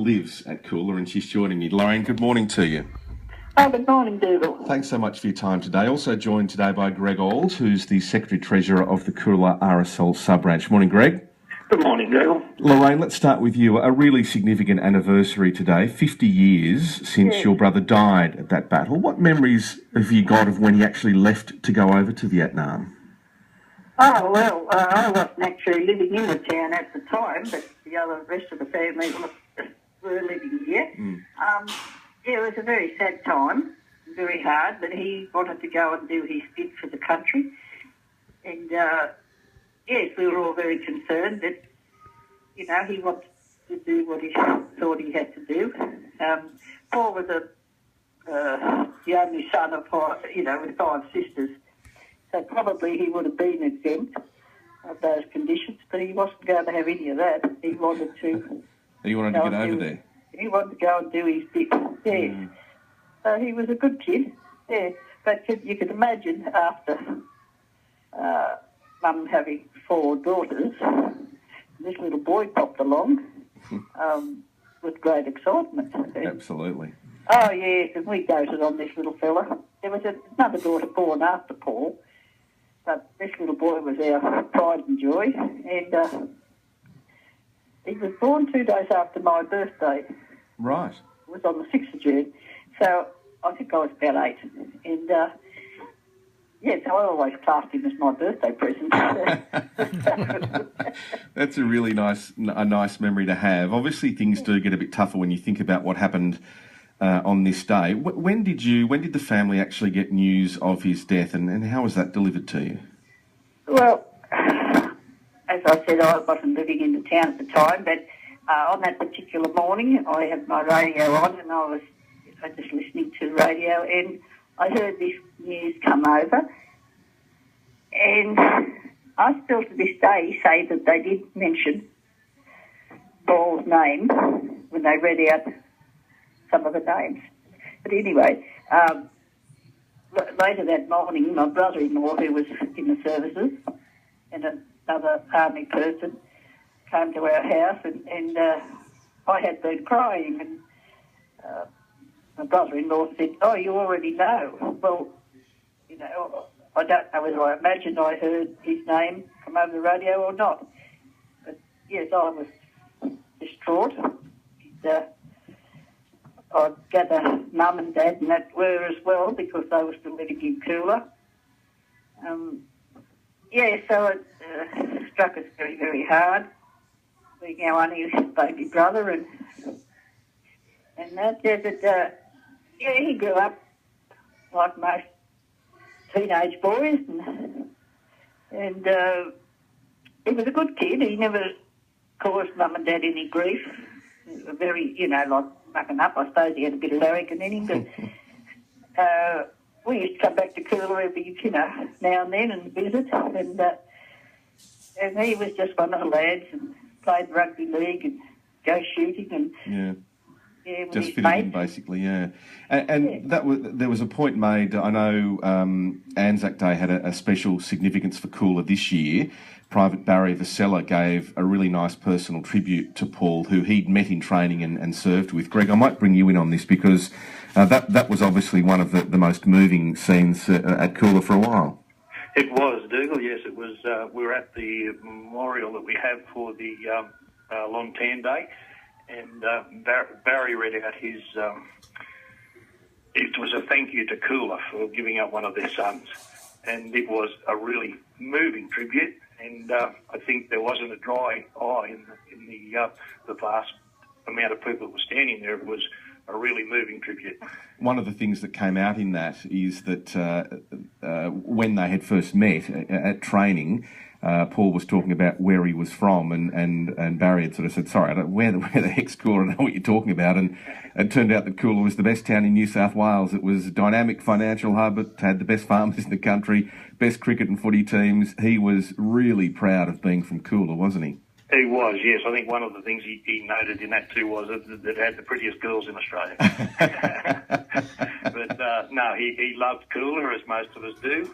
lives at Coolah, and she's joining me. Lorraine, good morning to you. Oh, good morning, Dougal. Thanks so much for your time today. Also joined today by Greg Auld, who's the Secretary-Treasurer of the Coolah RSL sub-branch. Morning, Greg. Good morning, Dougal. Lorraine, let's start with you. A really significant anniversary today, 50 years since your brother died at that battle. What memories have you got of when he actually left to go over to Vietnam? Oh, well, I wasn't actually living in the town at the time, but the rest of the family were living here. Yeah, it was a very sad time, very hard, but he wanted to go and do his bit for the country. And, yes, we were all very concerned that, you know, he wanted to do what he thought he had to do. Paul was the only son of five, with five sisters. So probably he would have been exempt of those conditions, but he wasn't going to have any of that. He wanted to... He wanted to get over there. He wanted to go and do his bit, yes. So he was a good kid, yeah. But you could imagine after Mum having four daughters, this little boy popped along with great excitement. Absolutely. Oh, yes, and we doted on this little fella. There was another daughter born after Paul, but this little boy was our pride and joy. And he was born 2 days after my birthday. Right. It was on the 6th of June. So I think I was about 8. And, so I always classed him as my birthday present. That's a really nice memory to have. Obviously, things do get a bit tougher when you think about what happened on this day. When did the family actually get news of his death, and how was that delivered to you? Well, as I said, I wasn't living in the town at the time, but on that particular morning, I had my radio on, and I was just listening to the radio, and I heard this news come over, and I still to this day say that they did mention Paul's name when they read out some of the names. But anyway, later that morning, my brother-in-law, who was in the services, and another army person came to our house, and I had been crying, and my brother-in-law said, "Oh, you already know." Well, I don't know whether I imagined I heard his name come over the radio or not. But yes, I was distraught. I gather Mum and Dad and that were as well, because they were still living in Coolah. So it struck us very, very hard, being our only baby brother, and that. He grew up like most teenage boys, and he was a good kid. He never caused Mum and Dad any grief. Very, like mucking up. I suppose he had a bit of larrikin in him, but we used to come back to Coolah every, now and then and visit, and he was just one of the lads and played rugby league and go shooting and just fitting in, basically, yeah. And there was a point made. I know Anzac Day had a special significance for Coolah this year. Private Barry Vasella gave a really nice personal tribute to Paul, who he'd met in training and served with. Greg, I might bring you in on this, because that was obviously one of the most moving scenes at Coolah for a while. It was, Dougal, yes. It was. We were at the memorial that we have for the Long Tan Day, and Barry read out his... it was a thank you to Coolah for giving up one of their sons, and it was a really moving tribute. And I think there wasn't a dry eye in the vast amount of people that were standing there. It was a really moving tribute. One of the things that came out in that is that when they had first met at training, Paul was talking about where he was from, and Barry had sort of said, "Sorry, I don't where the heck's Coolah? I don't know what you're talking about." And it turned out that Coolah was the best town in New South Wales. It was a dynamic financial hub. It had the best farmers in the country, best cricket and footy teams. He was really proud of being from Coolah, wasn't he? He was, yes. I think one of the things he noted in that too was that it had the prettiest girls in Australia. But no, he loved Coolah, as most of us do,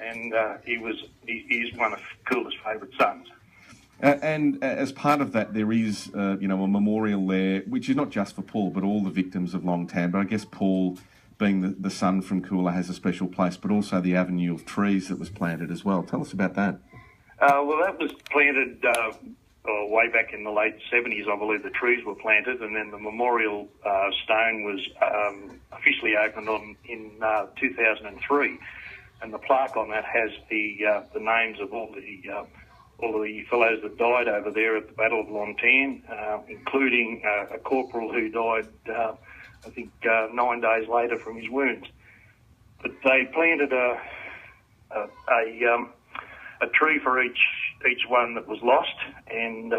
and he's one of Coolah's favourite sons. And as part of that, there is, a memorial there, which is not just for Paul, but all the victims of Long Tan. But I guess Paul, being the son from Coolah, has a special place, but also the avenue of trees that was planted as well. Tell us about that. Well, that was planted way back in the late 70s, I believe the trees were planted, and then the memorial stone was officially opened in 2003. And the plaque on that has the names of all the fellows that died over there at the Battle of Long Tan, including a corporal who died, 9 days later from his wounds. But they planted a tree for each one that was lost, and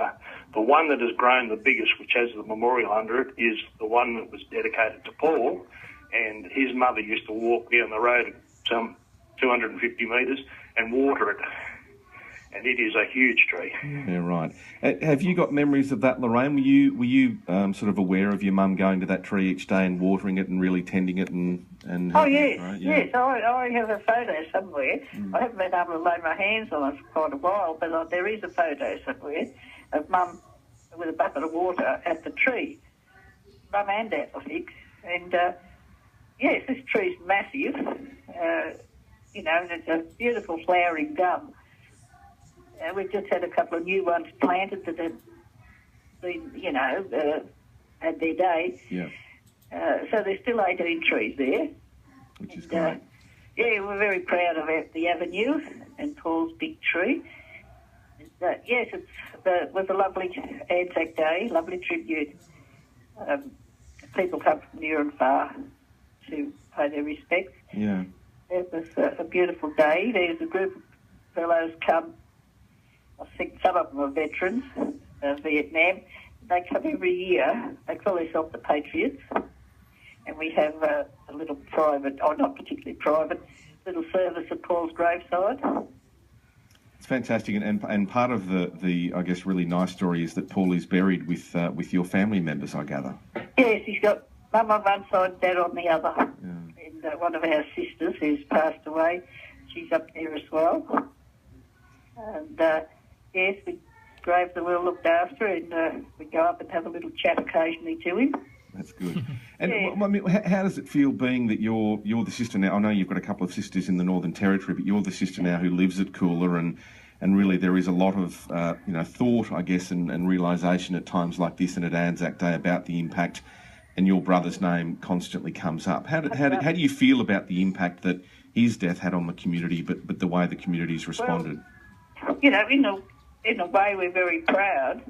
the one that has grown the biggest, which has the memorial under it, is the one that was dedicated to Paul, and his mother used to walk down the road some 250 metres and water it, and it is a huge tree. Yeah, right. Have you got memories of that, Lorraine? Were you sort of aware of your mum going to that tree each day and watering it and really tending it and Oh yes, it, right? Yeah. Yes. I have a photo somewhere. I haven't been able to lay my hands on it for quite a while, but there is a photo somewhere of Mum with a bucket of water at the tree. Mum and Dad, I think. And yes, this tree's massive. And it's a beautiful flowering gum. We've just had a couple of new ones planted that have been, had their day. Yeah. So there's still 18 trees there. Which is great. We're very proud of the avenue and Paul's big tree. Yes, it was a lovely Anzac Day, lovely tribute. People come from near and far to pay their respects. Yeah. It was a beautiful day. There's a group of fellows come. I think some of them are veterans of Vietnam. They come every year. They call themselves the Patriots. And we have a little private, not particularly private, little service at Paul's graveside. It's fantastic, and part of the I guess really nice story is that Paul is buried with your family members, I gather. Yes, he's got Mum on one side, Dad on the other. Yeah. And one of our sisters who's passed away, she's up there as well. And yes, the graves are well looked after, and we go up and have a little chat occasionally to him. That's good. And I mean, how does it feel being that you're the sister now? I know you've got a couple of sisters in the Northern Territory, but you're the sister now who lives at Coolah, and really there is a lot of thought, I guess, and realisation at times like this and at Anzac Day about the impact, and your brother's name constantly comes up. How do you feel about the impact that his death had on the community, but the way the community's responded? Well, in a way, we're very proud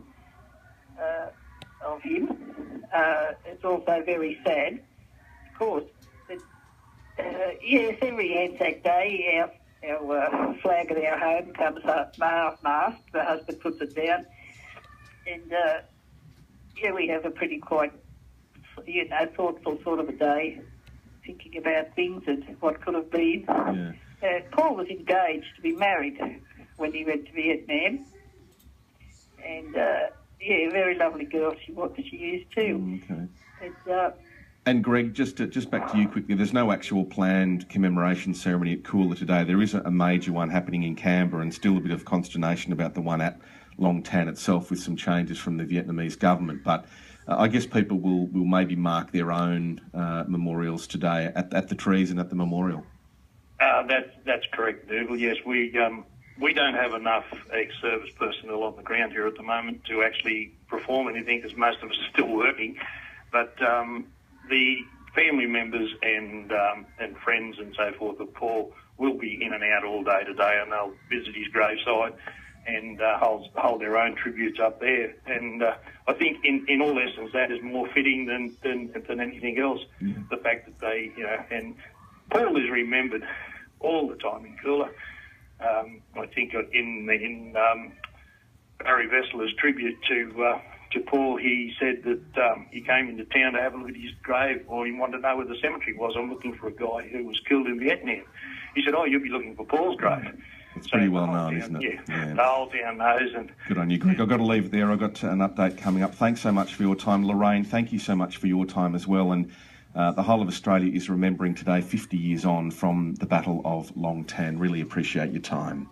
of him. It's also very sad, of course. But, yes, every Anzac Day, our flag at our home comes up mast. The husband puts it down. And, we have a pretty quite, thoughtful sort of a day, thinking about things and what could have been. Yeah. Paul was engaged to be married when he went to Vietnam. And, a very lovely girl she used too. Okay. And Greg, just back to you quickly, there's no actual planned commemoration ceremony at Coolah today. There is a major one happening in Canberra, and still a bit of consternation about the one at Long Tan itself with some changes from the Vietnamese government. But I guess people will maybe mark their own memorials today at the trees and at the memorial. That's correct, Dougal. Yes, we don't have enough ex-service personnel on the ground here at the moment to actually perform anything, because most of us are still working. But the family members and friends and so forth of Paul will be in and out all day today, and they'll visit his graveside and hold their own tributes up there. And I think in all essence that is more fitting than anything else. Yeah. The fact that they, and Paul is remembered all the time in Coolah. I think in Barry Vessler's tribute to Paul, he said that he came into town to have a look at his grave, or he wanted to know where the cemetery was. I'm looking for a guy who was killed in Vietnam. He said, you'll be looking for Paul's grave. It's pretty well known, isn't it? Yeah, the whole town knows. And good on you, Greg. I've got to leave it there. I've got an update coming up. Thanks so much for your time. Lorraine, thank you so much for your time as well. And the whole of Australia is remembering today, 50 years on from the Battle of Long Tan. Really appreciate your time.